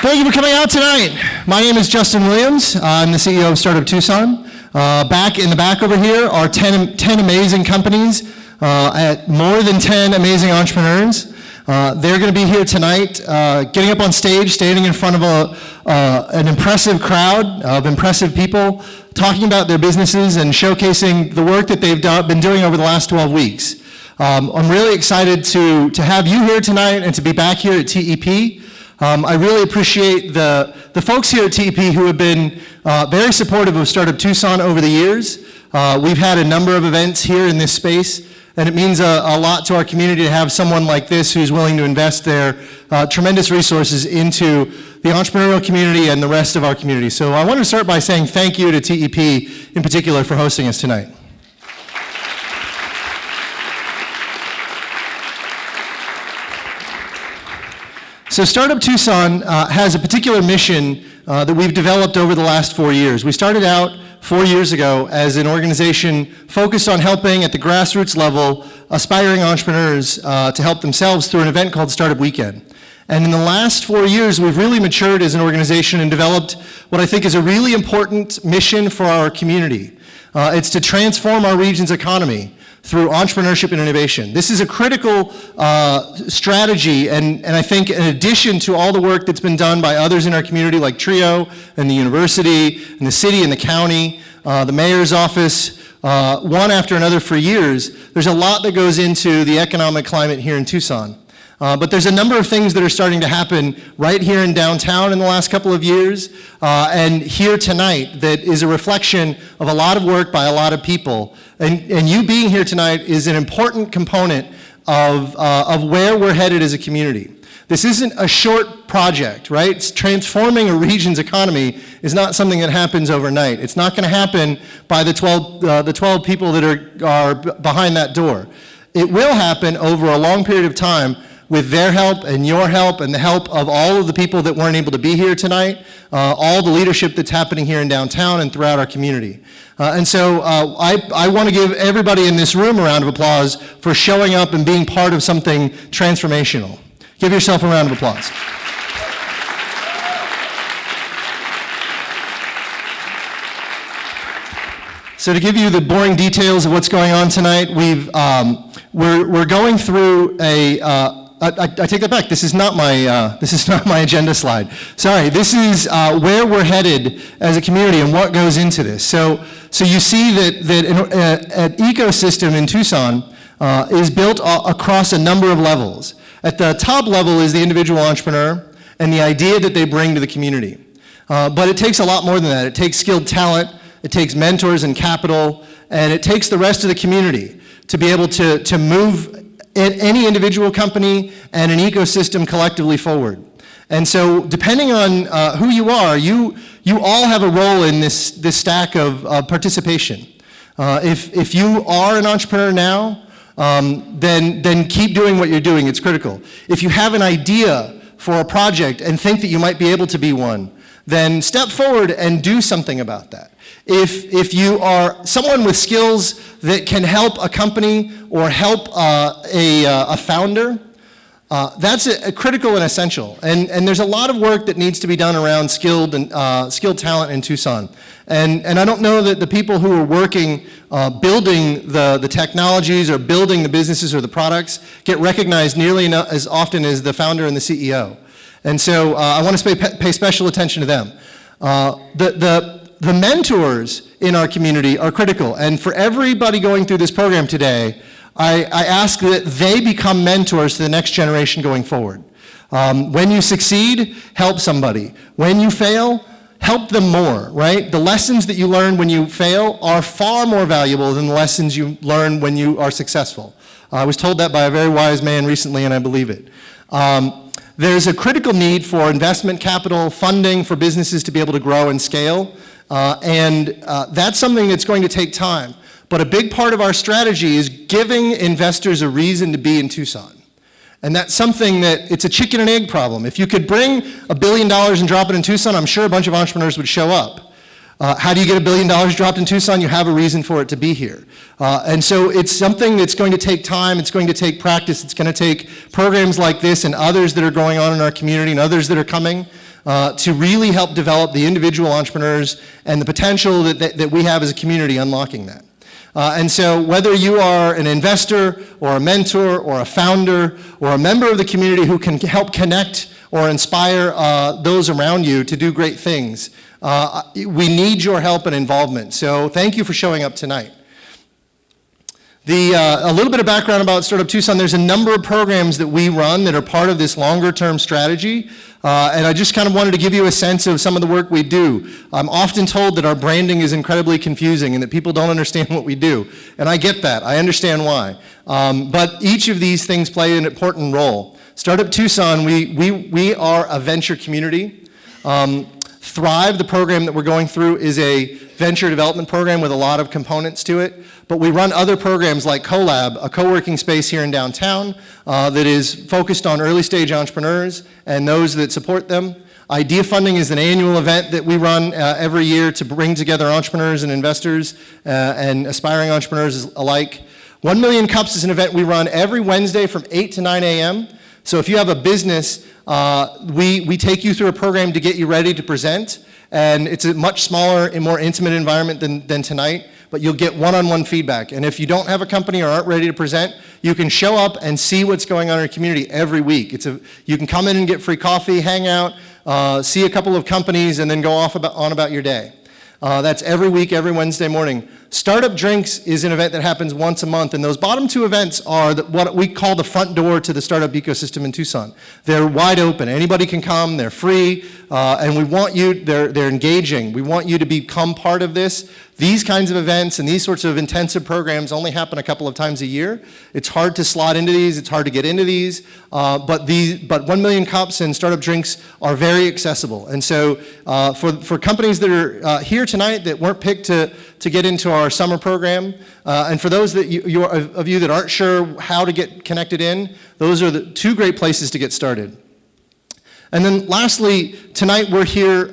Thank you for coming out tonight. My name is Justin Williams. I'm the CEO of Startup Tucson. Back in the back over here are 10 amazing companies, at more than 10 amazing entrepreneurs. They're going to be here tonight, getting up on stage, standing in front of an impressive crowd of impressive people, talking about their businesses and showcasing the work that they've been doing over the last 12 weeks. I'm really excited to have you here tonight and to be back here at TEP. I really appreciate the folks here at TEP who have been very supportive of Startup Tucson over the years. We've had a number of events here in this space, and it means a lot to our community to have someone like this who's willing to invest their tremendous resources into the entrepreneurial community and the rest of our community. So I want to start by saying thank you to TEP in particular for hosting us tonight. So Startup Tucson has a particular mission that we've developed over the last 4 years. We started out 4 years ago as an organization focused on helping at the grassroots level aspiring entrepreneurs to help themselves through an event called Startup Weekend. And in the last 4 years, we've really matured as an organization and developed what I think is a really important mission for our community. It's to transform our region's economy through entrepreneurship and innovation. This is a critical strategy, and I think in addition to all the work that's been done by others in our community like TRIO and the university and the city and the county, the mayor's office, one after another for years, there's a lot that goes into the economic climate here in Tucson. But there's a number of things that are starting to happen right here in downtown in the last couple of years, and here tonight that is a reflection of a lot of work by a lot of people. And you being here tonight is an important component of where we're headed as a community. This isn't a short project, right? It's transforming a region's economy is not something that happens overnight. It's not going to happen by the 12 people that are behind that door. It will happen over a long period of time with their help and your help and the help of all of the people that weren't able to be here tonight, all the leadership that's happening here in downtown and throughout our community. And so I want to give everybody in this room a round of applause for showing up and being part of something transformational. Give yourself a round of applause. So to give you the boring details of what's going on tonight, we're going through I take that back. This is not my agenda slide. Sorry. This is where we're headed as a community and what goes into this. So you see that an ecosystem in Tucson is built across a number of levels. At the top level is the individual entrepreneur and the idea that they bring to the community. But it takes a lot more than that. It takes skilled talent. It takes mentors and capital, and it takes the rest of the community to be able to move any individual company and an ecosystem collectively forward. And so depending on who you are, you all have a role in this stack of participation. If you are an entrepreneur now, then keep doing what you're doing. It's critical. If you have an idea for a project and think that you might be able to be one, then step forward and do something about that. If you are someone with skills that can help a company or help a founder, that's a critical and essential. And there's a lot of work that needs to be done around skilled talent in Tucson. And I don't know that the people who are working building the technologies or building the businesses or the products get recognized nearly as often as the founder and the CEO. And so I want to pay special attention to them. The mentors in our community are critical, and for everybody going through this program today, I ask that they become mentors to the next generation going forward. When you succeed, help somebody. When you fail, help them more, right? The lessons that you learn when you fail are far more valuable than the lessons you learn when you are successful. I was told that by a very wise man recently, and I believe it. There's a critical need for investment capital, funding for businesses to be able to grow and scale. And that's something that's going to take time. But a big part of our strategy is giving investors a reason to be in Tucson. And that's something that, it's a chicken and egg problem. If you could bring $1 billion and drop it in Tucson, I'm sure a bunch of entrepreneurs would show up. How do you get $1 billion dropped in Tucson? You have a reason for it to be here. And so it's something that's going to take time, it's going to take practice, it's going to take programs like this and others that are going on in our community and others that are coming to really help develop the individual entrepreneurs and the potential that we have as a community unlocking that. And so whether you are an investor or a mentor or a founder or a member of the community who can help connect or inspire those around you to do great things, we need your help and involvement. So thank you for showing up tonight. A little bit of background about Startup Tucson. There's a number of programs that we run that are part of this longer term strategy. And I just kind of wanted to give you a sense of some of the work we do. I'm often told that our branding is incredibly confusing and that people don't understand what we do. And I get that. I understand why. But each of these things play an important role. Startup Tucson, we are a venture community. Thryve, the program that we're going through, is a venture development program with a lot of components to it. But we run other programs like CoLab, a co-working space here in downtown that is focused on early stage entrepreneurs and those that support them. Idea Funding is an annual event that we run every year to bring together entrepreneurs and investors and aspiring entrepreneurs alike. 1 Million Cups is an event we run every Wednesday from 8 to 9 a.m. So if you have a business, we take you through a program to get you ready to present. And it's a much smaller and more intimate environment than tonight, but you'll get one-on-one feedback. And if you don't have a company or aren't ready to present, you can show up and see what's going on in your community every week. You can come in and get free coffee, hang out, see a couple of companies, and then go on about your day. That's every week, every Wednesday morning. Startup Drinks is an event that happens once a month, and those bottom two events are what we call the front door to the startup ecosystem in Tucson. They're wide open. Anybody can come. They're free, and we want you. They're engaging. We want you to become part of this. These kinds of events and these sorts of intensive programs only happen a couple of times a year. It's hard to slot into these. It's hard to get into these. But 1 Million Cups and Startup Drinks are very accessible. And so for companies that are here tonight that weren't picked to get into our summer program, and for those of you that aren't sure how to get connected in, those are the two great places to get started. And then lastly, tonight we're here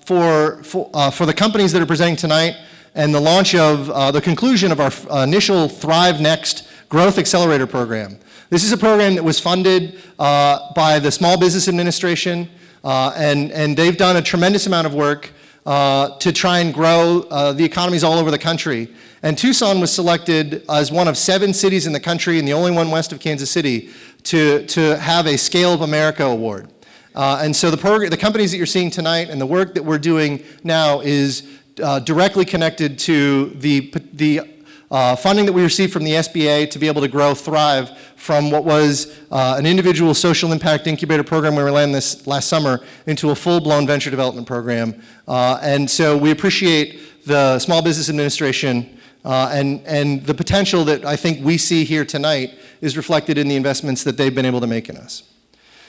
for the companies that are presenting tonight and the launch of the conclusion of our initial Thryve Next Growth Accelerator program. This is a program that was funded by the Small Business Administration, and they've done a tremendous amount of work to try and grow the economies all over the country. And Tucson was selected as one of 7 cities in the country and the only one west of Kansas City to have a Scale Up America award. And so the companies that you're seeing tonight and the work that we're doing now is directly connected to the funding that we received from the SBA to be able to grow Thryve from what was an individual social impact incubator program we ran this last summer into a full-blown venture development program. And so we appreciate the Small Business Administration and the potential that I think we see here tonight is reflected in the investments that they've been able to make in us.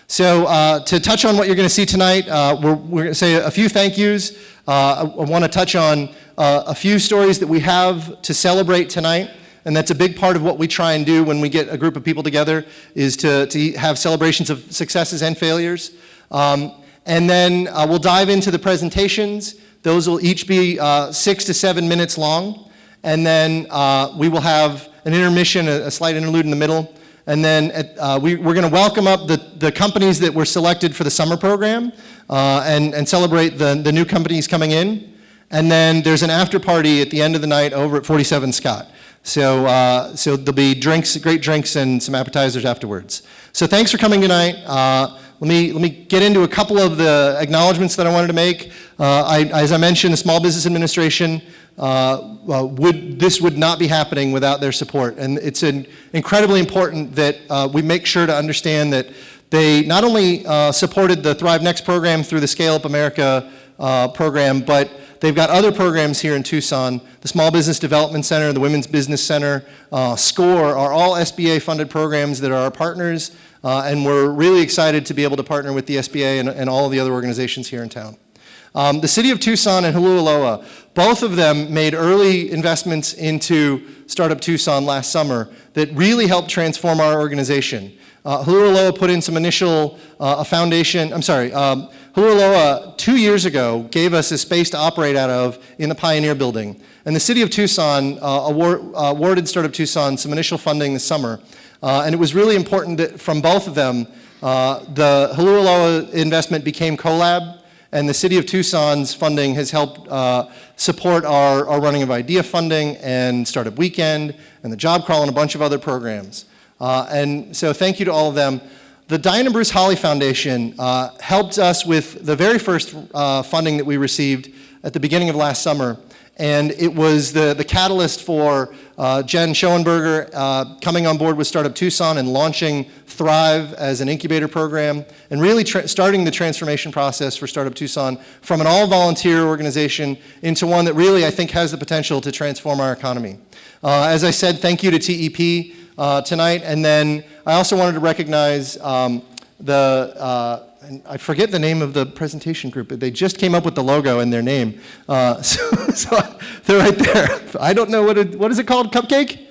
So to touch on what you're going to see tonight, we're going to say a few thank yous. I want to touch on a few stories that we have to celebrate tonight, and that's a big part of what we try and do when we get a group of people together is to have celebrations of successes and failures. And then we'll dive into the presentations. Those will each be 6 to 7 minutes long, and then we will have an intermission, a slight interlude in the middle. And then we're going to welcome up the companies that were selected for the summer program and celebrate the new companies coming in. And then there's an after party at the end of the night over at 47 Scott. So there'll be drinks, great drinks, and some appetizers afterwards. So thanks for coming tonight. Let me get into a couple of the acknowledgments that I wanted to make. As I mentioned, the Small Business Administration this would not be happening without their support. And it's incredibly important that we make sure to understand that they not only supported the Thryve Next program through the Scale Up America program, but they've got other programs here in Tucson. The Small Business Development Center, the Women's Business Center, SCORE are all SBA-funded programs that are our partners, and we're really excited to be able to partner with the SBA and all of the other organizations here in town. The City of Tucson and Hulualoa, both of them made early investments into Startup Tucson last summer that really helped transform our organization. Hulualoa put in some initial Hulualoa 2 years ago gave us a space to operate out of in the Pioneer Building. And the City of Tucson awarded Startup Tucson some initial funding this summer. And it was really important that from both of them The Hulualoa investment became CoLab, and the City of Tucson's funding has helped support our running of idea funding and Startup Weekend and the Job Crawl and a bunch of other programs. And so thank you to all of them. The Diane and Bruce Holly Foundation helped us with the very first funding that we received at the beginning of last summer. And it was the catalyst for Jen Schoenberger coming on board with Startup Tucson and launching Thryve as an incubator program, and really starting the transformation process for Startup Tucson from an all-volunteer organization into one that really, I think, has the potential to transform our economy. As I said, thank you to TEP tonight, and then I also wanted to recognize and I forget the name of the presentation group, but they just came up with the logo and their name. So they're right there. I don't know what is it called, Cupcake?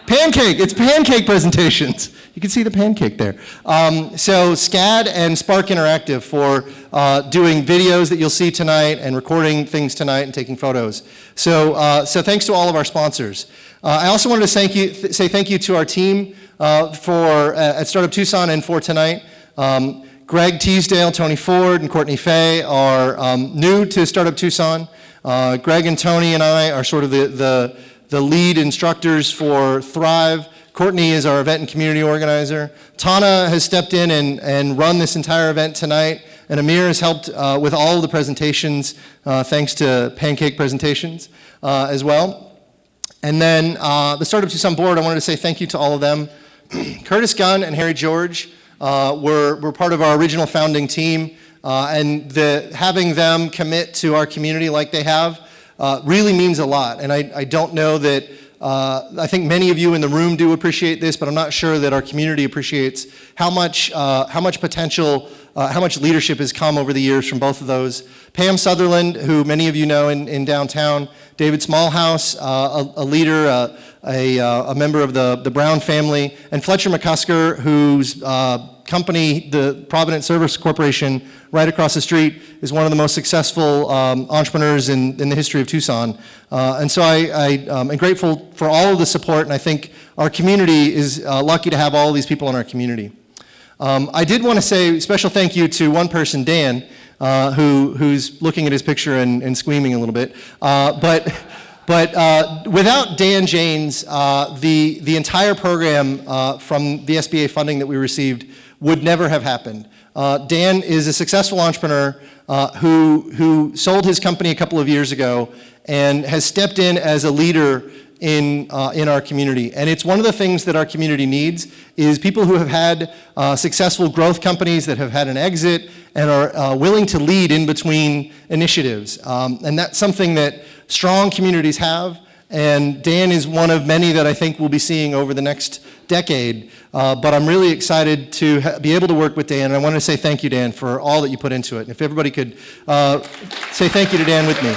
Pancake. It's Pancake Presentations. You can see the pancake there. So SCAD and Spark Interactive for doing videos that you'll see tonight and recording things tonight and taking photos. So thanks to all of our sponsors. I also wanted to say thank you to our team at Startup Tucson and for tonight. Greg Teasdale, Tony Ford, and Courtney Fay are new to Startup Tucson. Greg and Tony and I are sort of the lead instructors for Thryve. Courtney is our event and community organizer. Tana has stepped in and run this entire event tonight, and Amir has helped with all of the presentations, thanks to Pancake Presentations as well. And then the Startup Tucson board, I wanted to say thank you to all of them. Curtis Gunn and Harry George were part of our original founding team, and having them commit to our community like they have really means a lot. And I don't know that, I think many of you in the room do appreciate this, but I'm not sure that our community appreciates how much potential, how much leadership has come over the years from both of those. Pam Sutherland, who many of you know in downtown, David Smallhouse, a leader, a member of the Brown family, and Fletcher McCusker, whose company, the Provident Service Corporation, right across the street, is one of the most successful entrepreneurs in the history of Tucson. And so I am grateful for all of the support, and I think our community is lucky to have all of these people in our community. I did want to say a special thank you to one person, Dan, who's looking at his picture and squeaming a little bit. But without Dan Janes, the entire program from the SBA funding that we received would never have happened. Dan is a successful entrepreneur who sold his company a couple of years ago and has stepped in as a leader in our community. And it's one of the things that our community needs is people who have had successful growth companies that have had an exit and are willing to lead in between initiatives. And that's something that strong communities have, and Dan is one of many that I think we'll be seeing over the next decade. But I'm really excited to be able to work with Dan, and I want to say thank you, Dan, for all that you put into it. And if everybody could say thank you to Dan with me.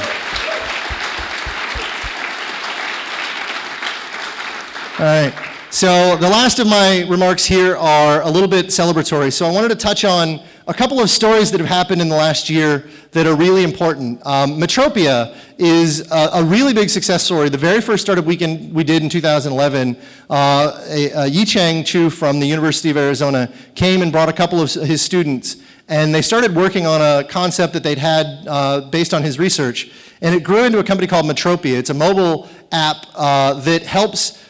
All right, so the last of my remarks here are a little bit celebratory. So I wanted to touch on a couple of stories that have happened in the last year that are really important. Metropia is a really big success story. The very first Startup Weekend we did in 2011, Yichang Chu from the University of Arizona came and brought a couple of his students, and they started working on a concept that they'd had based on his research, and it grew into a company called Metropia. It's a mobile app that helps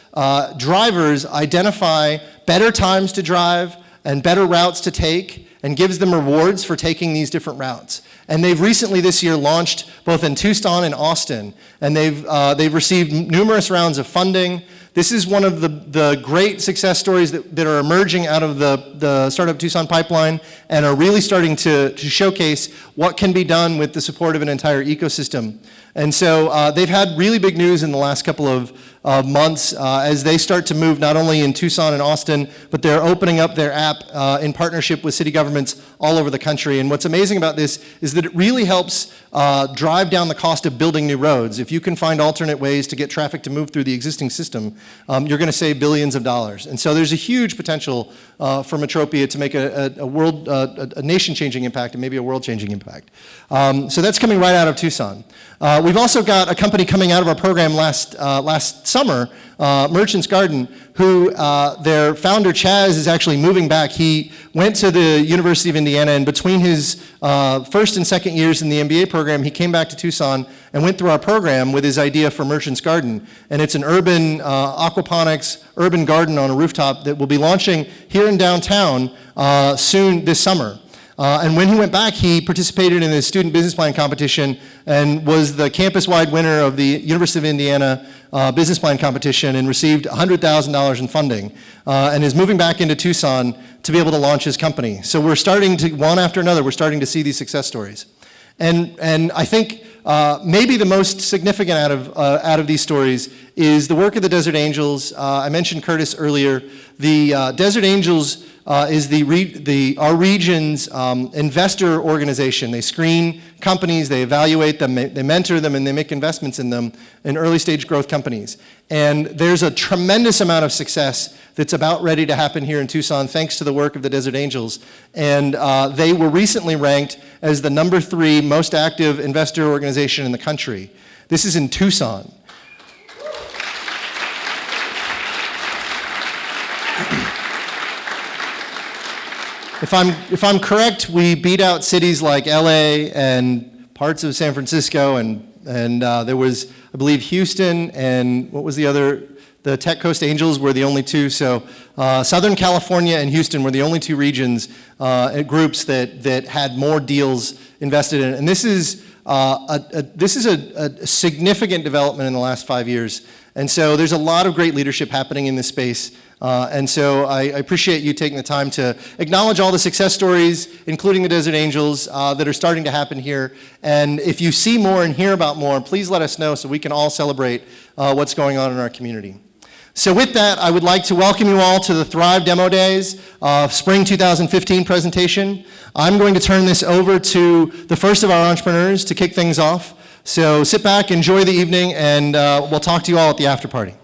drivers identify better times to drive and better routes to take, and gives them rewards for taking these different routes. And they've recently this year launched both in Tucson and Austin, and they've received numerous rounds of funding. This is one of the great success stories that are emerging out of the Startup Tucson pipeline and are really starting to showcase what can be done with the support of an entire ecosystem. And so they've had really big news in the last couple of months as they start to move not only in Tucson and Austin, but they're opening up their app in partnership with city governments all over the country. And what's amazing about this is that it really helps drive down the cost of building new roads. If you can find alternate ways to get traffic to move through the existing system, you're going to save billions of dollars. And so there's a huge potential for Metropia to make a nation-changing impact and maybe a world-changing impact. So that's coming right out of Tucson. We've also got a company coming out of our program last summer Merchant's Garden, who their founder, Chaz, is actually moving back. He went to the University of Indiana, and between his first and second years in the MBA program, he came back to Tucson and went through our program with his idea for Merchant's Garden. And it's an urban aquaponics, urban garden on a rooftop that will be launching here in downtown soon this summer. And when he went back, he participated in the student business plan competition and was the campus-wide winner of the University of Indiana business plan competition and received $100,000 in funding and is moving back into Tucson to be able to launch his company. So we're starting to, one after another, we're starting to see these success stories. And I think maybe the most significant out of these stories is the work of the Desert Angels. I mentioned Curtis earlier. The Desert Angels is our region's investor organization. They screen companies, they evaluate them, they mentor them, and they make investments in them in early stage growth companies. And there's a tremendous amount of success that's about ready to happen here in Tucson thanks to the work of the Desert Angels. And they were recently ranked as the #3 most active investor organization in the country. This is in Tucson. If I'm correct, we beat out cities like LA and parts of San Francisco, and there was, I believe, Houston, and what was the other? The Tech Coast Angels were the only two. So Southern California and Houston were the only two regions, groups that had more deals invested in it. And this is a significant development in the last 5 years. And so there's a lot of great leadership happening in this space. And so I appreciate you taking the time to acknowledge all the success stories, including the Desert Angels, that are starting to happen here. And if you see more and hear about more, please let us know so we can all celebrate what's going on in our community. So with that, I would like to welcome you all to the Thryve Demo Days Spring 2015 presentation. I'm going to turn this over to the first of our entrepreneurs to kick things off. So sit back, enjoy the evening, and we'll talk to you all at the after party.